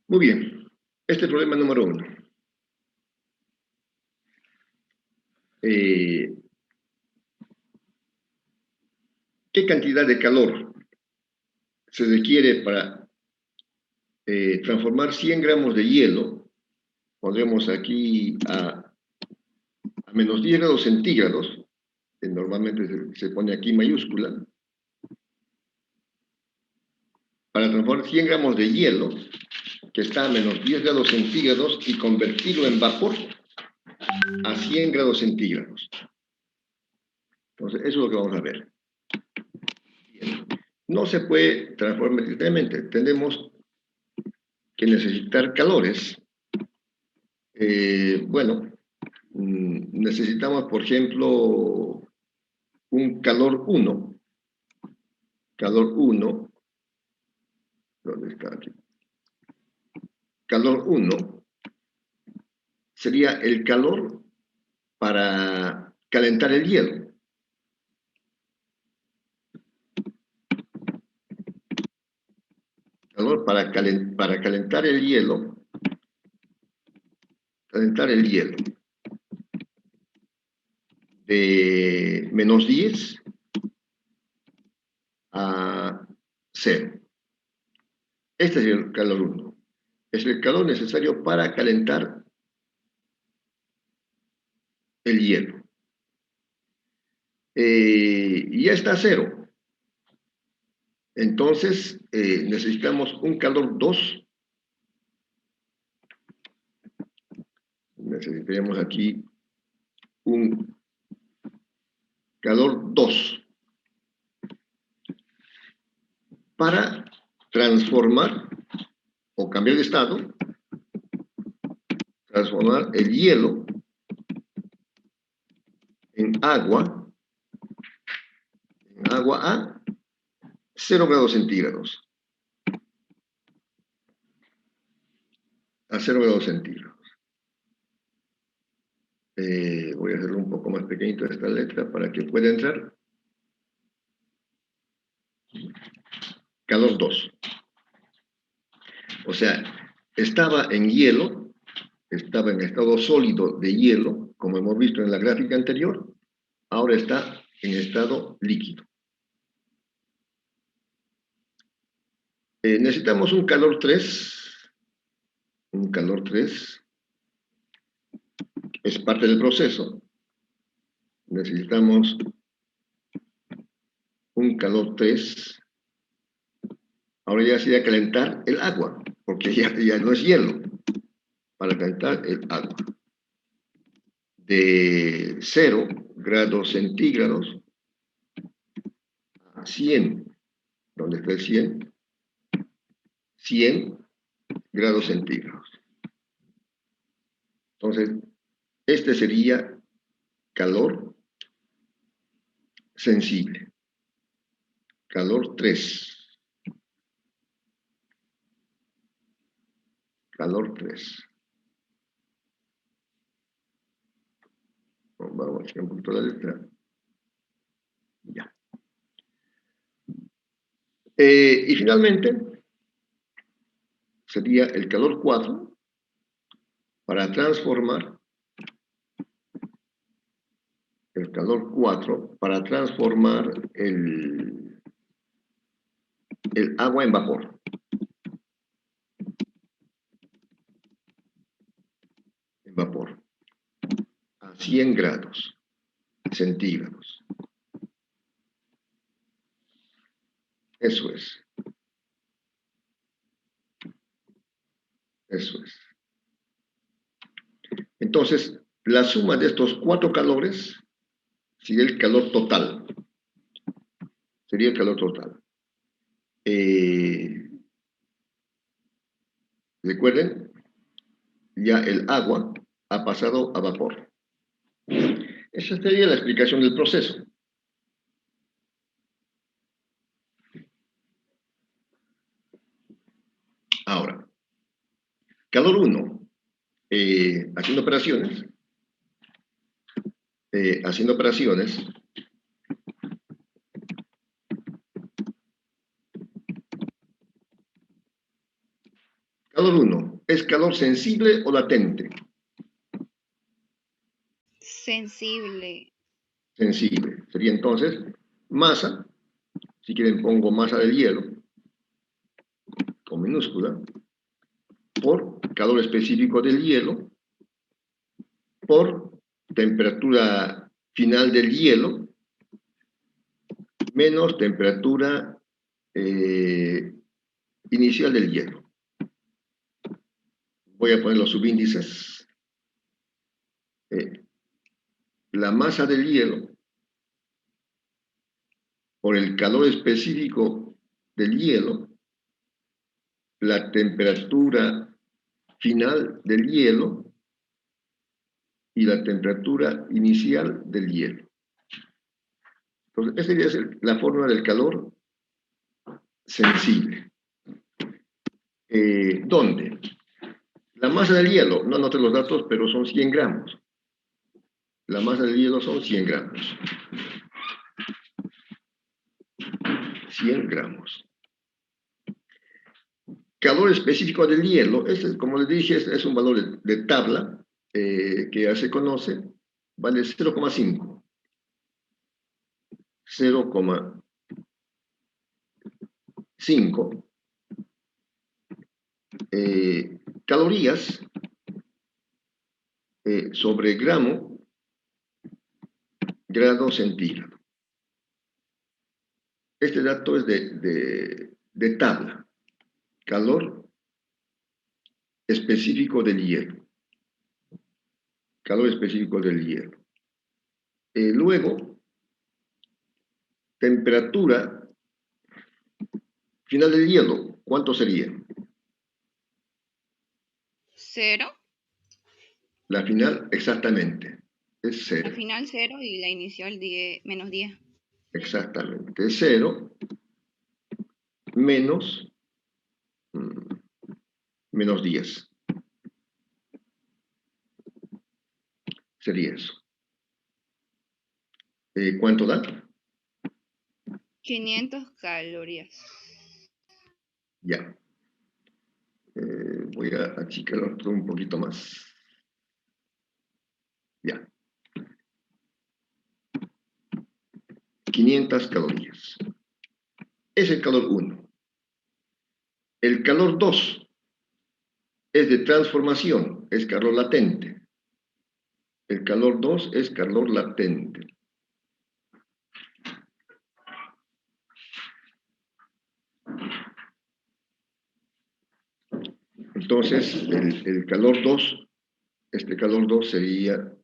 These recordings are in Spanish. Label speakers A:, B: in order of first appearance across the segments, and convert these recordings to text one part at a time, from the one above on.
A: Muy bien, este es el problema número 1. ¿Qué cantidad de calor se requiere para transformar 100 gramos de hielo? Pondremos aquí a menos 10 grados centígrados, que normalmente se pone aquí mayúscula, para transformar 100 gramos de hielo, que está a menos 10 grados centígrados, y convertirlo en vapor a 100 grados centígrados. Entonces, eso es lo que vamos a ver. Bien. No se puede transformar directamente. Tenemos que necesitar calores. Bueno, necesitamos, por ejemplo, un calor 1. Calor 1. ¿Dónde está aquí? Calor 1 sería el calor para calentar el hielo. Calor para calentar el hielo. Calentar el hielo. De menos 10 a 0. Este es el calor 1. Es el calor necesario para calentar el hielo. Ya está a 0. Entonces, necesitamos un calor 2. Necesitaríamos aquí un calor 2 para transformar o cambiar de estado, transformar el hielo en agua a 0 grados centígrados. A 0 grados centígrados. Voy a hacerlo un poco más pequeñito esta letra para que pueda entrar. Calor 2. O sea, estaba en hielo, estaba en estado sólido de hielo, como hemos visto en la gráfica anterior, ahora está en estado líquido. Necesitamos un calor 3. Un calor 3 es parte del proceso. Necesitamos un calor 3. Ahora ya sería calentar el agua, porque ya no es hielo, para calentar el agua. De 0 grados centígrados a 100. ¿Dónde está el 100? 100 grados centígrados. Entonces, este sería calor sensible. Calor 3. Calor 3. Vamos a echar un poquito la letra. Ya. Y finalmente, sería el calor 4 para transformar el calor 4 para transformar el agua en vapor. En vapor. A 100 grados centígrados. Eso es. Eso es. Entonces, la suma de estos 4 calores sería el calor total. Sería el calor total. Recuerden, ya el agua ha pasado a vapor. Esa sería la explicación del proceso. Ahora, calor 1, haciendo operaciones, Calor 1, ¿es calor sensible o latente?
B: Sensible.
A: Sensible. Sería entonces masa, si quieren pongo masa del hielo, con minúscula, por calor específico del hielo, por temperatura final del hielo, menos temperatura inicial del hielo. Voy a poner los subíndices. La masa del hielo por el calor específico del hielo, la temperatura final del hielo y la temperatura inicial del hielo. Entonces, esa sería la fórmula del calor sensible. ¿Dónde? La masa del hielo, no anoté los datos, pero son 100 gramos. La masa del hielo son 100 gramos. 100 gramos. Calor específico del hielo, como les dije, es un valor de tabla que ya se conoce, vale 0,5. 0,5 calorías sobre grado centígrado. Este dato es de tabla. Calor específico del hielo. Calor específico del hielo. Luego, temperatura final del hielo. ¿Cuánto sería?
B: 0.
A: La final, exactamente, es 0.
B: La final 0 y la inicial 10, menos 10.
A: Exactamente, es 0 menos, menos 10. Sería eso. ¿Cuánto da?
B: 500 calorías.
A: Ya. Voy a achicarlo un poquito más. Ya. 500 calorías. Es el calor 1. El calor 2 es de transformación, es calor latente. El calor 2 es calor latente. Entonces, el calor 2, este calor 2 sería,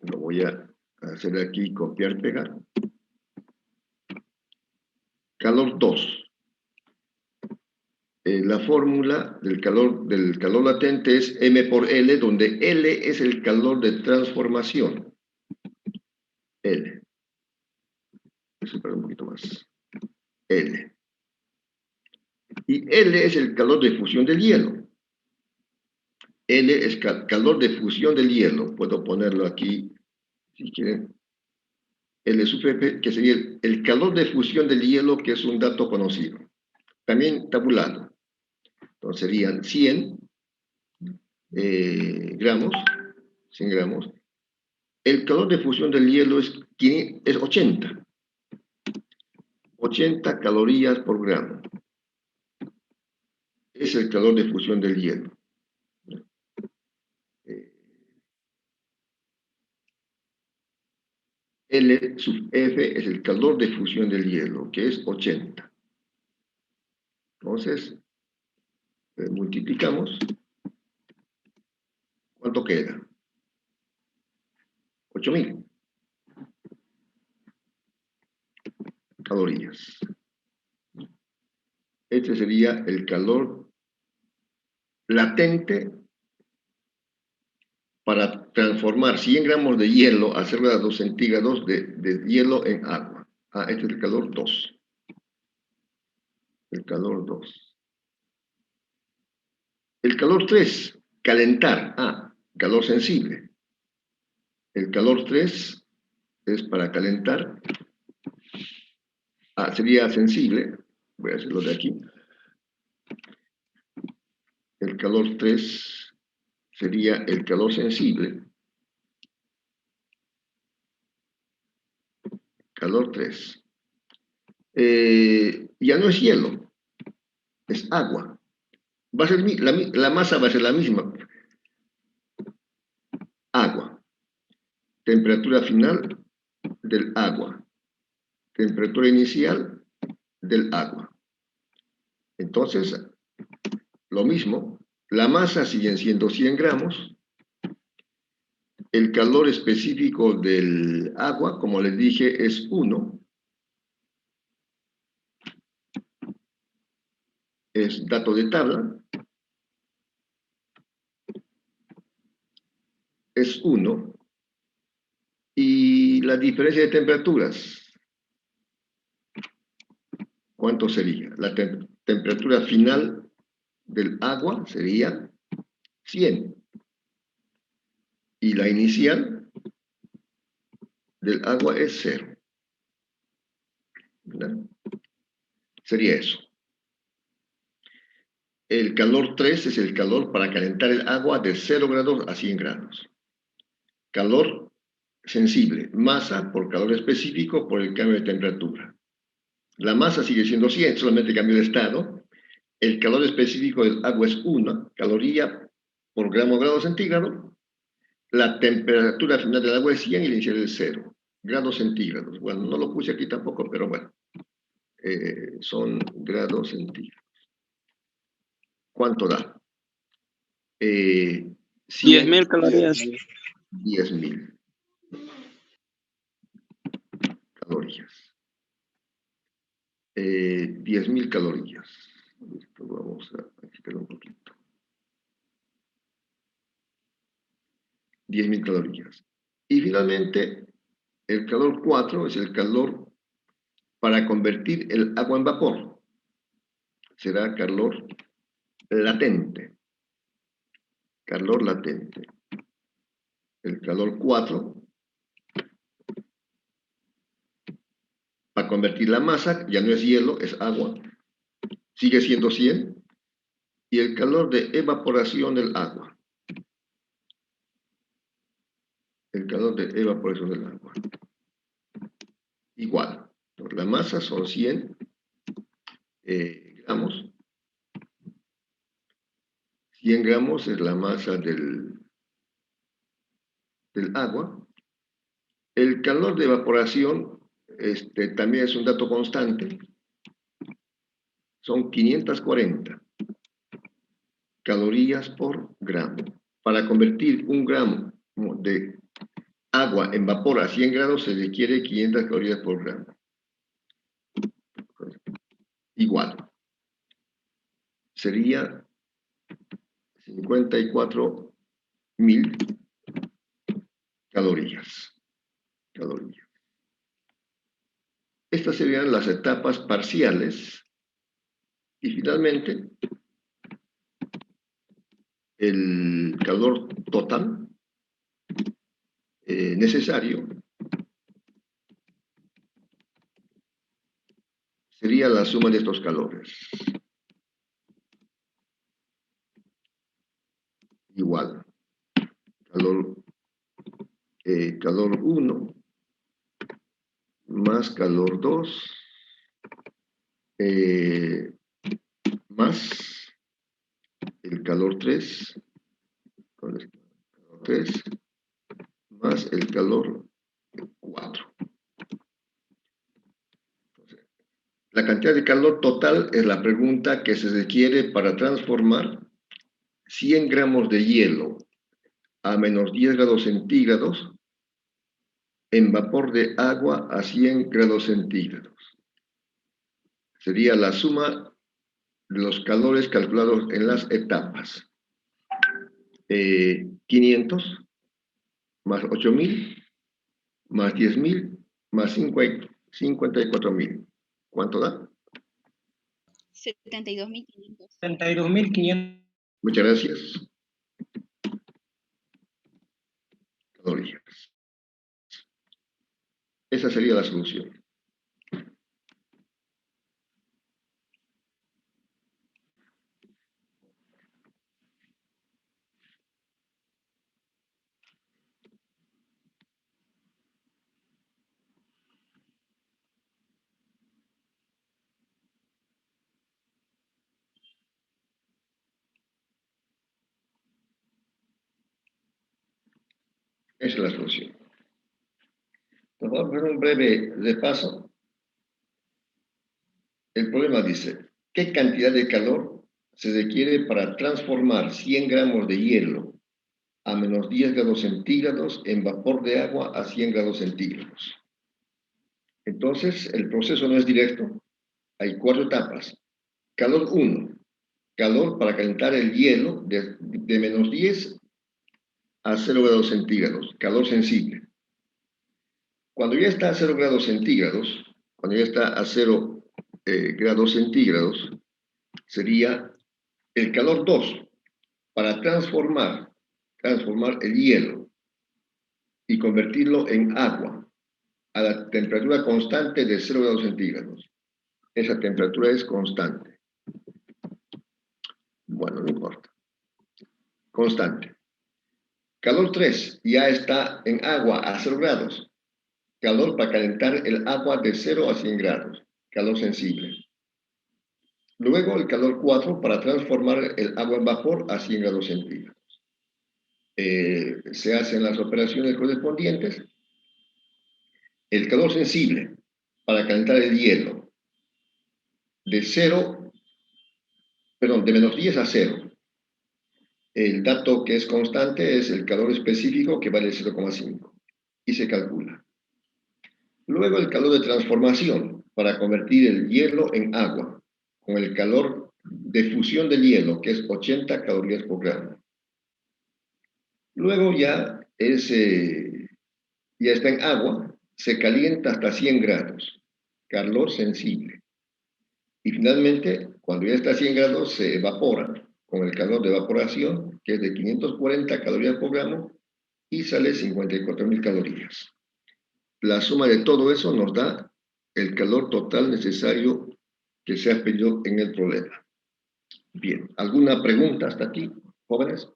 A: lo voy a hacer aquí, copiar, pegar. Calor 2. La fórmula del calor latente es M por L, donde L es el calor de transformación. L. Voy a un poquito más. L. Y L es el calor de fusión del hielo. L es calor de fusión del hielo. Puedo ponerlo aquí, si quieren. L sub F, que sería el calor de fusión del hielo, que es un dato conocido. También tabulado. Entonces serían 100 gramos, 100 gramos. El calor de fusión del hielo es 80. 80 calorías por gramo. Es el calor de fusión del hielo. L sub F es el calor de fusión del hielo, que es 80. Entonces, multiplicamos. ¿Cuánto queda? 8000 calorías. Este sería el calor latente para transformar 100 gramos de hielo a 0 grados centígrados de hielo en agua. Este es el calor 2. El calor 2. El calor 3, calentar. Calor sensible. El calor 3 es para calentar. Sería sensible. Voy a hacerlo de aquí. El calor 3 sería el calor sensible. Calor 3. Ya no es hielo, es agua. Va a ser la masa va a ser la misma. Agua. Temperatura final del agua. Temperatura inicial del agua. Entonces, lo mismo, la masa siguen siendo 100 gramos. El calor específico del agua, como les dije, es 1. Es dato de tabla. Es 1. Y la diferencia de temperaturas, ¿cuánto sería? La temperatura final del agua sería 100. Y la inicial del agua es 0. ¿Verdad? Sería eso. El calor 3 es el calor para calentar el agua de 0 grados a 100 grados. Calor sensible, masa por calor específico por el cambio de temperatura. La masa sigue siendo 100, solamente cambia de estado. El calor específico del agua es 1 caloría por grado centígrado. La temperatura final del agua es 100 y la inicial es 0 grados centígrados. Bueno, no lo puse aquí tampoco, pero bueno, son grados centígrados. ¿Cuánto da? 100,
C: 10.000 calorías.
A: 10.000 calorías. 10.000 calorías. Esto vamos a quitar un poquito. 10.000 calorías. Y finalmente, el calor 4 es el calor para convertir el agua en vapor. Será calor latente. Calor latente. El calor 4 para convertir la masa, ya no es hielo, es agua. Sigue siendo 100. Y el calor de evaporación del agua. El calor de evaporación del agua. Igual. La masa son 100 gramos. 100 gramos es la masa del agua. El calor de evaporación también es un dato constante. Son 540 calorías por gramo. Para convertir un gramo de agua en vapor a 100 grados se requiere 500 calorías por gramo. Igual. Sería 54.000 calorías. Estas serían las etapas parciales. Y finalmente, el calor total necesario sería la suma de estos calores. Igual. Calor 1 más calor 2 más el calor 3 más el calor 4. La cantidad de calor total es la pregunta que se requiere para transformar 100 gramos de hielo a menos 10 grados centígrados en vapor de agua a 100 grados centígrados. Sería la suma de los calores calculados en las etapas. 500 más 8.000 más 10.000 más 54.000. ¿Cuánto da?
B: 72.500.
C: 72.500.
A: Muchas gracias. Calorías. Esa sería la solución. Esa es la solución. Entonces, vamos a hacer un breve repaso. El problema dice, ¿qué cantidad de calor se requiere para transformar 100 gramos de hielo a menos 10 grados centígrados en vapor de agua a 100 grados centígrados? Entonces, el proceso no es directo. Hay 4 etapas. Calor 1. Calor para calentar el hielo de menos 10 a 0 grados centígrados. Calor sensible. Cuando ya está a 0 grados centígrados, cuando ya está a 0 grados centígrados, sería el calor 2 para transformar el hielo y convertirlo en agua a la temperatura constante de 0 grados centígrados. Esa temperatura es constante. Bueno, no importa. Constante. Calor 3 ya está en agua a 0 grados. Calor para calentar el agua de 0 a 100 grados. Calor sensible. Luego el calor 4 para transformar el agua en vapor a 100 grados centígrados. Se hacen las operaciones correspondientes. El calor sensible para calentar el hielo de menos 10 a 0. El dato que es constante es el calor específico, que vale 0,5 y se calcula. Luego el calor de transformación para convertir el hielo en agua, con el calor de fusión del hielo, que es 80 calorías por gramo. Luego ya está en agua, se calienta hasta 100 grados, calor sensible. Y finalmente, cuando ya está a 100 grados, se evapora con el calor de evaporación, que es de 540 calorías por gramo, y sale 54.000 calorías. La suma de todo eso nos da el calor total necesario que se ha pedido en el problema. Bien, ¿alguna pregunta hasta aquí, jóvenes?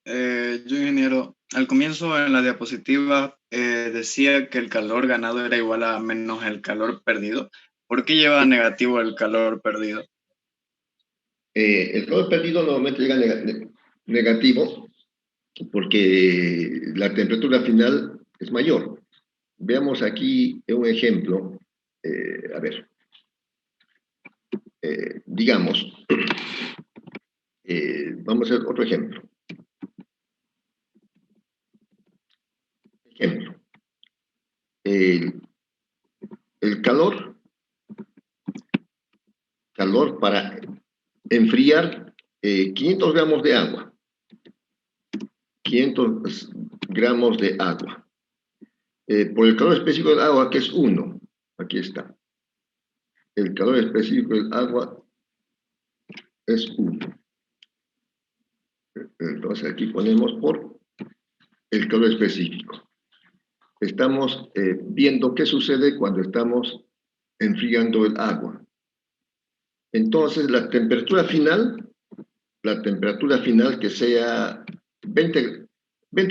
D: Yo, ingeniero, al comienzo en la diapositiva decía que el calor ganado era igual a menos el calor perdido. ¿Por qué lleva negativo el calor perdido?
A: El calor perdido normalmente llega negativo porque la temperatura final es mayor. Veamos aquí un ejemplo. A ver, digamos, vamos a hacer otro ejemplo. El calor para enfriar 500 gramos de agua. 500 gramos de agua. Por el calor específico del agua, que es 1. Aquí está. El calor específico del agua es 1. Entonces aquí ponemos por el calor específico. Estamos viendo qué sucede cuando estamos enfriando el agua. Entonces la temperatura final que sea 20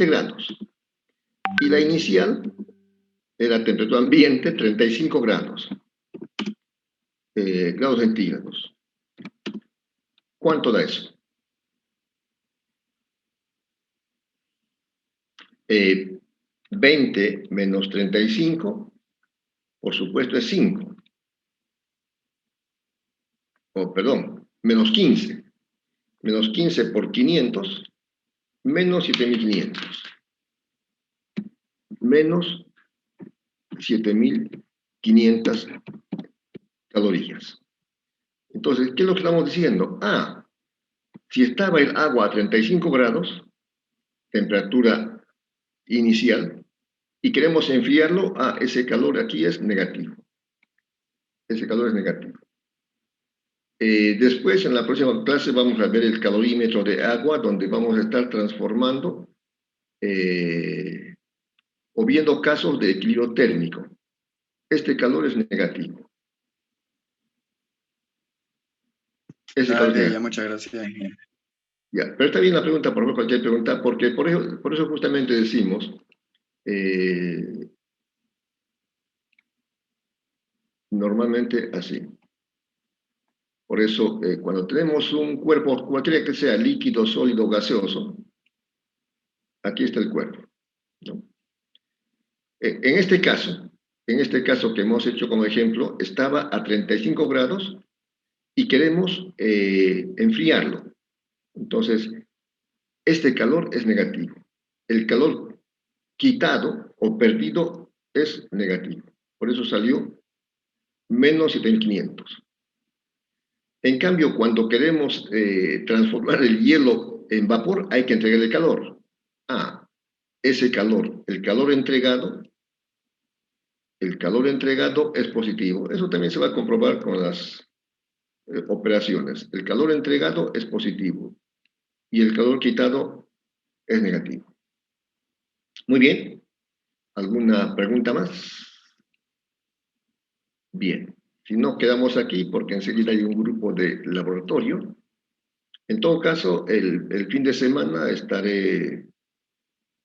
A: grados. Y la inicial, la temperatura ambiente, 35 grados. Grados centígrados. ¿Cuánto da eso? 20 menos 35, por supuesto, es 5. Perdón, menos 15. Menos 15 por 500, menos 7.500. Menos 7.500 calorías. Entonces, ¿qué es lo que estamos diciendo? Si estaba el agua a 35 grados, temperatura inicial, y queremos enfriarlo, ese calor aquí es negativo. Ese calor es negativo. Después, en la próxima clase, vamos a ver el calorímetro de agua, donde vamos a estar transformando o viendo casos de equilibrio térmico. Este calor es negativo. Ese calor es negativo.
D: Ya, muchas gracias, ingeniero.
A: Ya, pero está bien la pregunta, por favor, cualquier pregunta, porque por eso justamente decimos, normalmente así. Por eso, cuando tenemos un cuerpo, cualquiera que sea, líquido, sólido, gaseoso, aquí está el cuerpo, ¿no? En este caso que hemos hecho como ejemplo, estaba a 35 grados y queremos enfriarlo. Entonces, este calor es negativo. El calor quitado o perdido es negativo. Por eso salió menos 7500. En cambio, cuando queremos transformar el hielo en vapor, hay que entregarle calor. Ese calor, el calor entregado es positivo. Eso también se va a comprobar con las operaciones. El calor entregado es positivo y el calor quitado es negativo. Muy bien. ¿Alguna pregunta más? Bien. Si no, quedamos aquí porque enseguida hay un grupo de laboratorio. En todo caso, el fin de semana estaré